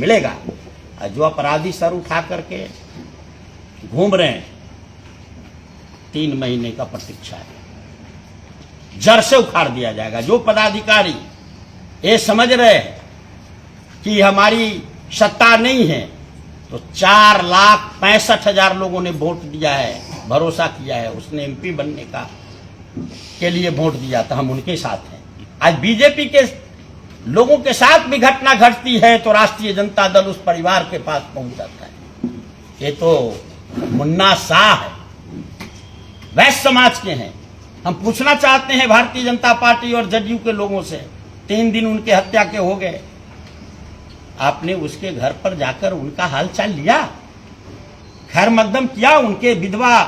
मिलेगा। जो अपराधी सर उठा करके घूम रहे हैं, 3 महीने का प्रतीक्षा है, जड़ से उखाड़ दिया जाएगा। जो पदाधिकारी ये समझ रहे हैं कि हमारी सत्ता नहीं है, तो 4,65,000 लोगों ने वोट दिया है, भरोसा किया है, उसने एमपी बनने का के लिए वोट दिया, तो हम उनके साथ हैं। आज बीजेपी के लोगों के साथ भी घटना घटती है तो राष्ट्रीय जनता दल उस परिवार के पास पहुंच जाता है। ये तो मुन्ना शाह है, वैश्य समाज के हैं। हम पूछना चाहते हैं भारतीय जनता पार्टी और जदयू के लोगों से, 3 दिन उनके हत्या के हो गए, आपने उसके घर पर जाकर उनका हालचाल लिया, खैर मकदम किया, उनके विधवा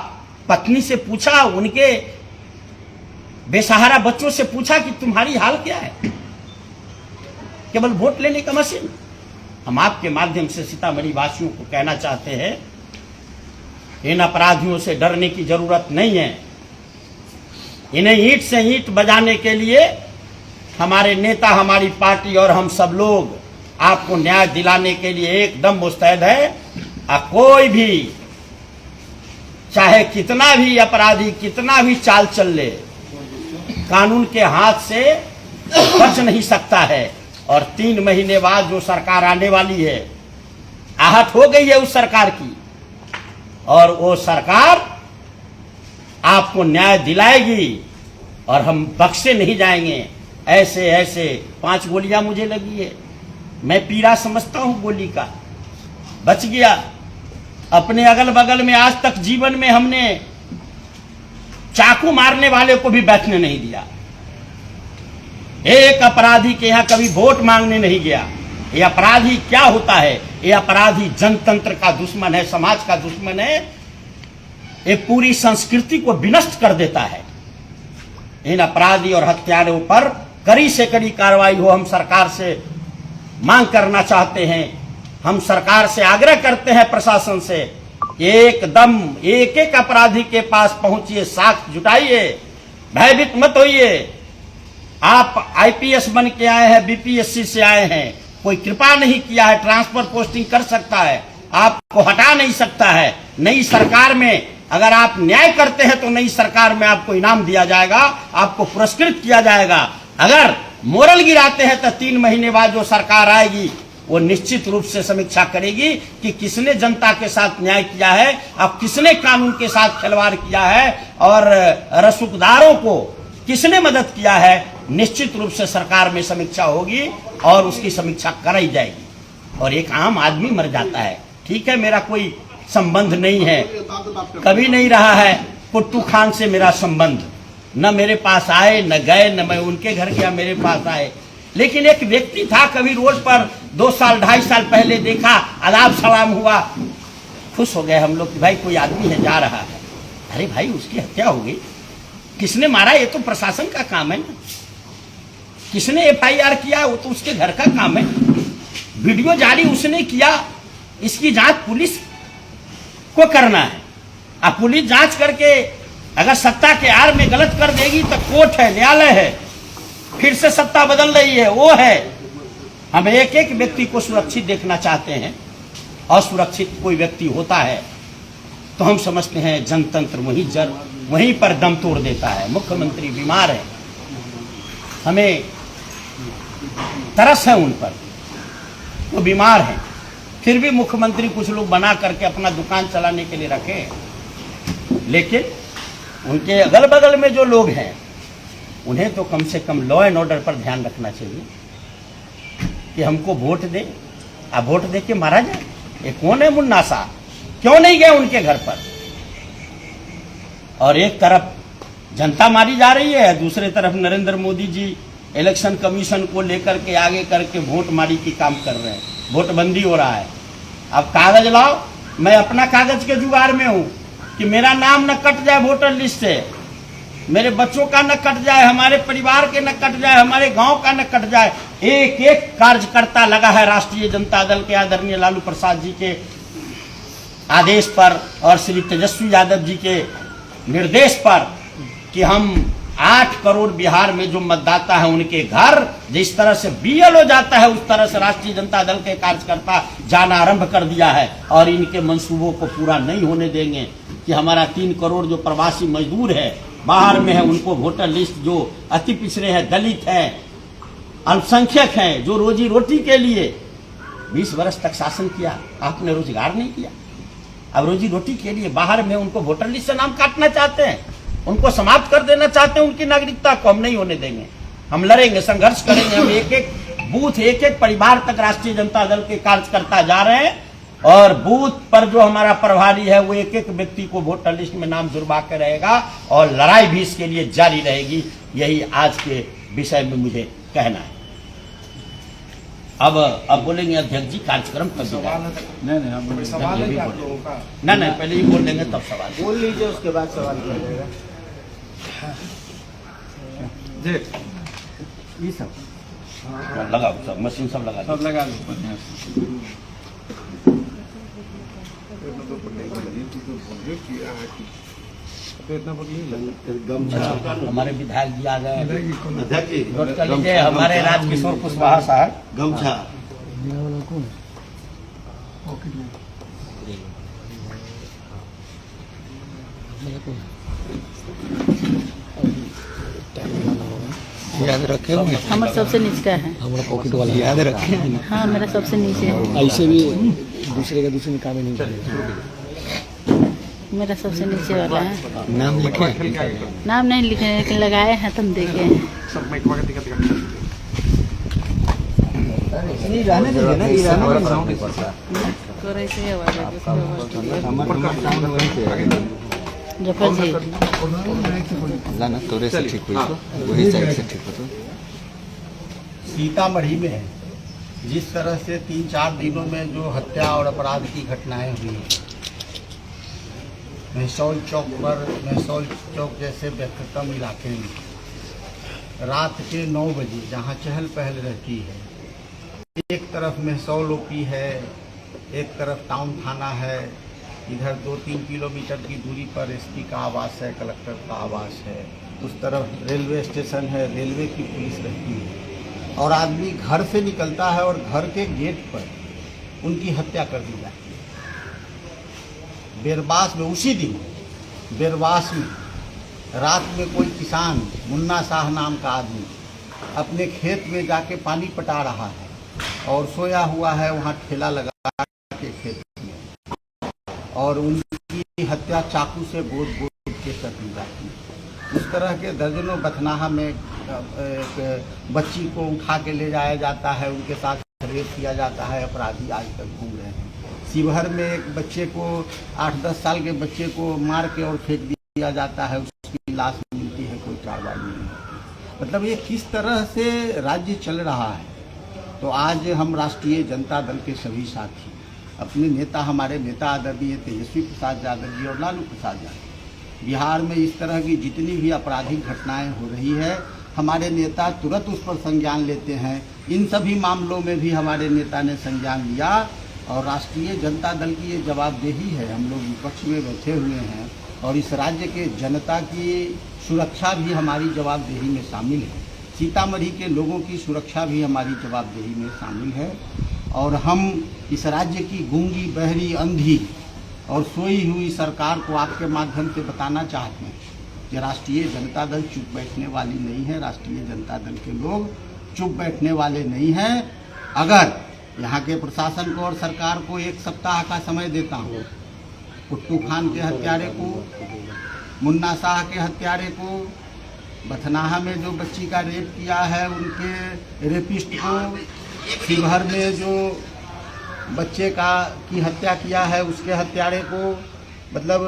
पत्नी से पूछा, उनके बेसहारा बच्चों से पूछा कि तुम्हारी हाल क्या है? केवल वोट लेने का मशीन। हम आपके माध्यम से सीतामढ़ी वासियों को कहना चाहते हैं, इन अपराधियों से डरने की जरूरत नहीं है। इन्हें ईंट से ईंट बजाने के लिए हमारे नेता, हमारी पार्टी और हम सब लोग आपको न्याय दिलाने के लिए एकदम मुस्तैद है। कोई भी चाहे कितना भी अपराधी कितना भी चाल चल ले, कानून के हाथ से बच नहीं सकता है। और 3 महीने बाद जो सरकार आने वाली है, आहट हो गई है उस सरकार की, और वो सरकार आपको न्याय दिलाएगी और हम बख्शे नहीं जाएंगे। ऐसे ऐसे 5 गोलियां मुझे लगी है, मैं पीड़ा समझता हूं गोली का, बच गया। अपने अगल बगल में आज तक जीवन में हमने चाकू मारने वाले को भी बैठने नहीं दिया। एक अपराधी के यहां कभी वोट मांगने नहीं गया। ये अपराधी क्या होता है? ये अपराधी जनतंत्र का दुश्मन है, समाज का दुश्मन है, ये पूरी संस्कृति को विनष्ट कर देता है। इन अपराधी और हत्यारों पर कड़ी से कड़ी कार्रवाई हो, हम सरकार से मांग करना चाहते हैं। हम सरकार से आग्रह करते हैं, प्रशासन से, एकदम एक एक अपराधी के पास पहुंचिए, साक्ष्य जुटाइए, भयभीत मत होइए। आप आईपीएस बन के आए हैं, बीपीएससी से आए हैं, कोई कृपा नहीं किया है, ट्रांसफर पोस्टिंग कर सकता है, आपको हटा नहीं सकता है। नई सरकार में अगर आप न्याय करते हैं तो नई सरकार में आपको इनाम दिया जाएगा, आपको पुरस्कृत किया जाएगा। अगर मोरल गिराते हैं तो 3 महीने बाद जो सरकार आएगी वो निश्चित रूप से समीक्षा करेगी कि किसने जनता के साथ न्याय किया है, अब किसने कानून के साथ खिलवाड़ किया है और रसूखदारों को किसने मदद किया है। निश्चित रूप से सरकार में समीक्षा होगी और उसकी समीक्षा कराई जाएगी। और एक आम आदमी मर जाता है, ठीक है, मेरा कोई संबंध नहीं है, कभी नहीं रहा है पुट्टू खान से मेरा संबंध, न मेरे पास आए न गए, न मैं उनके घर गया मेरे पास आए। लेकिन एक व्यक्ति था, कभी रोड पर 2 साल 2.5 साल पहले देखा, आदाब सलाम हुआ, खुश हो गए हम लोग कि भाई कोई आदमी है जा रहा है। अरे भाई उसकी हत्या हो गई, किसने मारा ये तो प्रशासन का काम है ना, किसने एफआईआर किया वो तो उसके घर का काम है, वीडियो जारी उसने किया, इसकी जांच पुलिस को करना है। अब पुलिस जांच करके अगर सत्ता के आड़ में गलत कर देगी तो कोर्ट है, न्यायालय है, फिर से सत्ता बदल रही है, वो है। हम एक एक व्यक्ति को सुरक्षित देखना चाहते हैं। असुरक्षित कोई व्यक्ति होता है तो हम समझते हैं जनतंत्र वहीं पर दम तोड़ देता है। मुख्यमंत्री बीमार है, हमें तरस है उन पर, वो बीमार हैं, फिर भी मुख्यमंत्री कुछ लोग बना करके अपना दुकान चलाने के लिए रखे। लेकिन उनके अगल बगल में जो लोग हैं उन्हें तो कम से कम लॉ एंड ऑर्डर पर ध्यान रखना चाहिए कि हमको वोट दे, अब वोट दे के मारा जाए। ये कौन है मुन्ना शाह, क्यों नहीं गए उनके घर पर? और एक तरफ जनता मारी जा रही है, दूसरे तरफ नरेंद्र मोदी जी इलेक्शन कमीशन को लेकर के आगे करके वोट मारी की काम कर रहे हैं, वोटबंदी हो रहा है। अब कागज लाओ, मैं अपना कागज के जुगाड़ में हूं कि मेरा नाम न कट जाए वोटर लिस्ट से, मेरे बच्चों का न कट जाए, हमारे परिवार के न कट जाए, हमारे गांव का न कट जाए। एक एक कार्यकर्ता लगा है राष्ट्रीय जनता दल के आदरणीय लालू प्रसाद जी के आदेश पर और श्री तेजस्वी यादव जी के निर्देश पर कि हम 8 करोड़ बिहार में जो मतदाता है उनके घर जिस तरह से बीएलओ जाता है उस तरह से राष्ट्रीय जनता दल के कार्यकर्ता जाना आरंभ कर दिया है और इनके मंसूबों को पूरा नहीं होने देंगे कि हमारा 3 करोड़ जो प्रवासी मजदूर है बाहर में है उनको वोटर लिस्ट जो अति पिछड़े हैं, दलित हैं, अल्पसंख्यक हैं, जो रोजी रोटी के लिए 20 वर्ष तक शासन किया, आपने रोजगार नहीं किया। अब रोजी रोटी के लिए बाहर में उनको वोटर लिस्ट से नाम काटना चाहते हैं, उनको समाप्त कर देना चाहते हैं उनकी नागरिकता को। हम नहीं होने देंगे, हम लड़ेंगे, संघर्ष करेंगे। हम एक एक बूथ, एक एक परिवार तक राष्ट्रीय जनता दल के कार्यकर्ता जा रहे हैं और बूथ पर जो हमारा प्रभारी है वो एक एक व्यक्ति को वोटर लिस्ट में नाम जुड़वा के रहेगा और लड़ाई भी इसके लिए जारी रहेगी। यही आज के विषय में मुझे कहना है। अब बोलेंगे अध्यक्ष जी कार्यक्रम कब नहीं, सवाल है क्या आप लोगों का? नहीं, पहले ही बोल लेंगे तब सवाल बोल लीजिए, उसके बाद सवाल करिएगा। ये सब लगाओ, सब मशीन सब लगा सब लगा लो। हमारे विधायक जी आ गए, नोट कर लीजिए, हमारे राजकिशोर कुशवाहा साहब। गमछा याद रखे होंगे, हमारा सबसे नीचे का है, हमारा पॉकेट वाला याद रखे। हाँ मेरा सबसे नीचे है। ऐसे भी दूसरे का दूसरे में काम ही नहीं करेगा। मेरा सबसे नीचे वाला है। नाम लिखे, नाम नहीं लिखे लेकिन लगाए हैं, तुम देखे हैं। जफर जी लाना तोरे से ठीक हुई तो वही साइड से ठीक हो तो। सीतामढ़ी में जिस तरह से 3-4 दिनों में जो हत्या और अपराध की घटनाएं हुई, महसौल चौक जैसे व्यस्ततम इलाके में रात के 9 बजे जहां चहल पहल रहती है, एक तरफ महसौल ओपी है, एक तरफ टाउन थाना है, इधर 2-3 किलोमीटर की दूरी पर एसपी का आवास है, कलेक्टर का आवास है, उस तरफ रेलवे स्टेशन है, रेलवे की पुलिस रहती है और आदमी घर से निकलता है और घर के गेट पर उनकी हत्या कर दी जाती है। बेरबास में उसी दिन बेरबास में रात में कोई किसान मुन्ना शाह नाम का आदमी अपने खेत में जाके पानी पटा रहा है और सोया हुआ है वहाँ ठेला लगा के खेत में, और उनकी हत्या चाकू से गोद के कर दी जाती है। उस तरह के दर्जनों बथनाहा में एक बच्ची को उठा के ले जाया जाता है, उनके साथ रेप किया जाता है, अपराधी आज तक घूम रहे हैं। शिवहर में एक बच्चे को 8-10 साल के बच्चे को मार के और फेंक दिया जाता है, उसकी लाश मिलती है, कोई कार्रवाई नहीं होती। मतलब ये किस तरह से राज्य चल रहा है। तो आज हम राष्ट्रीय जनता दल के सभी साथी अपने नेता, हमारे नेता आदरणीय तेजस्वी प्रसाद यादव जी और लालू प्रसाद यादव, बिहार में इस तरह की जितनी भी आपराधिक घटनाएं हो रही है, हमारे नेता तुरंत उस पर संज्ञान लेते हैं। इन सभी मामलों में भी हमारे नेता ने संज्ञान लिया और राष्ट्रीय जनता दल की ये जवाबदेही है। हम लोग विपक्ष में बैठे हुए हैं और इस राज्य के जनता की सुरक्षा भी हमारी जवाबदेही में शामिल है, सीतामढ़ी के लोगों की सुरक्षा भी हमारी जवाबदेही में शामिल है। और हम इस राज्य की गूंगी, बहरी, अंधी और सोई हुई सरकार को आपके माध्यम से बताना चाहते हैं कि राष्ट्रीय जनता दल चुप बैठने वाली नहीं है। राष्ट्रीय जनता दल के लोग चुप बैठने वाले नहीं हैं। अगर यहाँ के प्रशासन को और सरकार को 1 सप्ताह का समय देता हूँ, कुट्टू खान के हत्यारे को, मुन्ना शाह के हत्यारे को, बथनाहा में जो बच्ची का रेप किया है उनके रेपिस्ट को, शिवहर में जो बच्चे की हत्या किया है उसके हत्यारे को, मतलब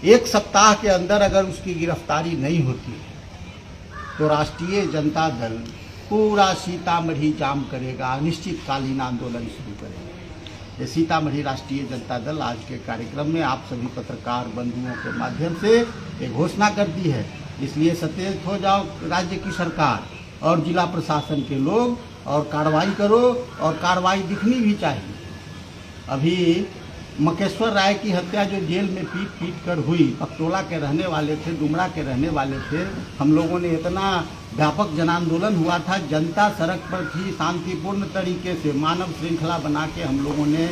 1 सप्ताह के अंदर अगर उसकी गिरफ्तारी नहीं होती तो राष्ट्रीय जनता दल पूरा सीतामढ़ी जाम करेगा, अनिश्चितकालीन आंदोलन शुरू करेगा। ये सीतामढ़ी राष्ट्रीय जनता दल आज के कार्यक्रम में आप सभी पत्रकार बंधुओं के माध्यम से एक घोषणा कर दी है। इसलिए सचेत हो जाओ राज्य की सरकार और जिला प्रशासन के लोग और कार्रवाई करो, और कार्रवाई दिखनी भी चाहिए। अभी मकेश्वर राय की हत्या जो जेल में पीट पीट कर हुई, पकटोला के रहने वाले थे, डुमरा के रहने वाले थे। हम लोगों ने इतना व्यापक जन आंदोलन हुआ था, जनता सड़क पर थी, शांतिपूर्ण तरीके से मानव श्रृंखला बना के हम लोगों ने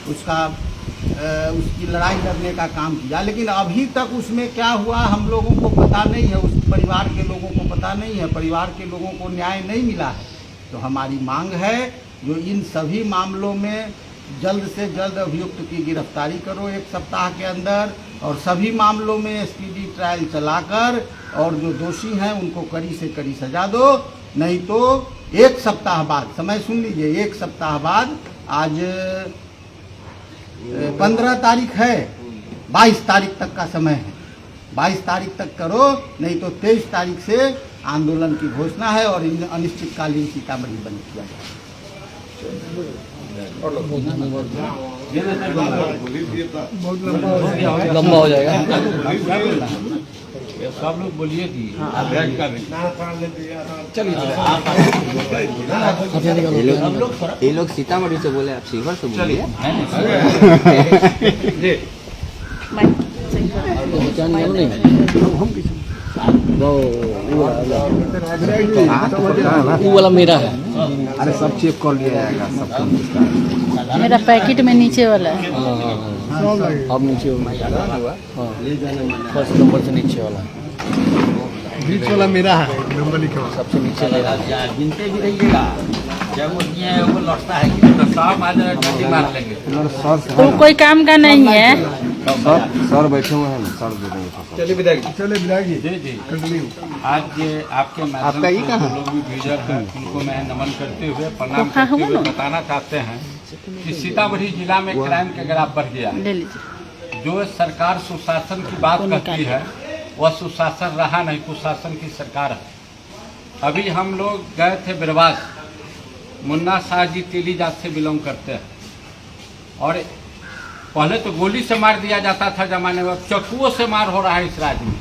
उसकी लड़ाई लड़ने का काम किया। लेकिन अभी तक उसमें क्या हुआ हम लोगों को पता नहीं है, उस परिवार के लोगों को पता नहीं है, परिवार के लोगों को न्याय नहीं मिला है। तो हमारी मांग है जो इन सभी मामलों में जल्द से जल्द अभियुक्त की गिरफ्तारी करो 1 सप्ताह के अंदर, और सभी मामलों में स्पीडी ट्रायल चलाकर और जो दोषी हैं उनको कड़ी से कड़ी सजा दो। नहीं तो 1 सप्ताह बाद, समय सुन लीजिए, 1 सप्ताह बाद, आज 15 तारीख है, 22 तारीख तक का समय है, 22 तारीख तक करो, नहीं तो 23 तारीख से आंदोलन की घोषणा है और अनिश्चितकालीन सीतामढ़ी बंद किया जाए। लंबा हो जाएगा। सब लोग बोलिए कि ये लोग सीतामढ़ी से बोले, आप शिवहर से बोलिए। वो वाला मेरा है। अरे सब चेक कर लिया जाएगा, सब मेरा पैकेट में नीचे वाला है। अब नीचे फर्स्ट नंबर से नीचे वाला, बीच वाला मेरा है, नंबर लिखा हुआ। सबसे नीचे ले रहा गिनते भी रहिएगा, जब वो लौटता है कि तो साहब आज डंडी मार लेंगे। तो कोई काम का नहीं है। सर बैठे हुए हैं, सर दे देंगे। चलिए विधायक जी, जी जी आज ये आपके माध्यम से जो लोग भी विजय हैं उनको मैं नमन करते हुए प्रणाम करते हुए बताना चाहते हैं कि सीतामढ़ी जिला में क्राइम के ग्राफ बढ़ गया है। ले लीजिए। जो सरकार सुशासन की बात करती है वह सुशासन रहा नहीं, कुशासन की सरकार है। अभी हम लोग गए थे बिरवास, मुन्ना शाह जी तेली जात से बिलोंग करते हैं, और पहले तो गोली से मार दिया जाता था जमाने में, चक्कुओं से मार हो रहा है इस राज्य में।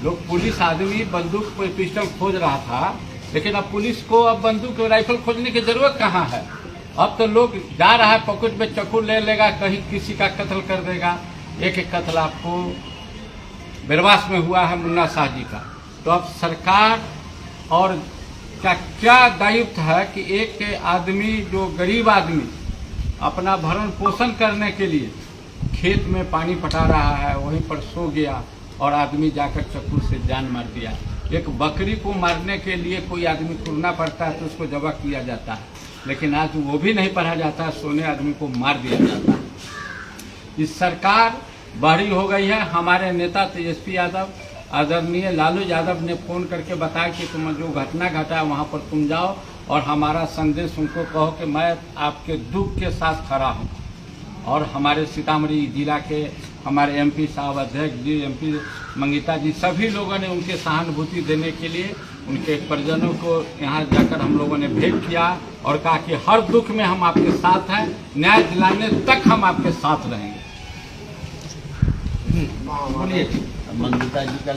लोग पुलिस आदमी बंदूक पिस्टल खोज रहा था, लेकिन अब पुलिस को अब बंदूक राइफल खोजने की जरूरत कहाँ है। अब तो लोग जा रहा है पॉकेट में चक्कू ले लेगा, कहीं किसी का कत्ल कर देगा। एक कत्ल आपको बिरवास में हुआ है मुन्ना शाह जी का। तो अब सरकार और का क्या दायित्व है कि एक आदमी जो गरीब आदमी अपना भरण पोषण करने के लिए खेत में पानी पटा रहा है, वहीं पर सो गया और आदमी जाकर चक्कू से जान मार दिया। एक बकरी को मारने के लिए कोई आदमी कुरना पड़ता है तो उसको जबा किया जाता है, लेकिन आज वो भी नहीं पढ़ा जाता, सोने आदमी को मार दिया जाता है। इस सरकार बड़ी हो गई है। हमारे नेता तेजस्वी यादव, आदरणीय लालू यादव ने फोन करके बताया कि तुम जो घटना घटा है वहाँ पर तुम जाओ और हमारा संदेश उनको कहो कि मैं आपके दुख के साथ खड़ा हूँ। और हमारे सीतामढ़ी जिला के हमारे एमपी साहब, अध्यक्ष जी, एमपी मंगिता जी, सभी लोगों ने उनके सहानुभूति देने के लिए उनके परिजनों को यहाँ जाकर हम लोगों ने भेंट किया और कहा कि हर दुख में हम आपके साथ हैं, न्याय दिलाने तक हम आपके साथ रहेंगे। मंगिता जी का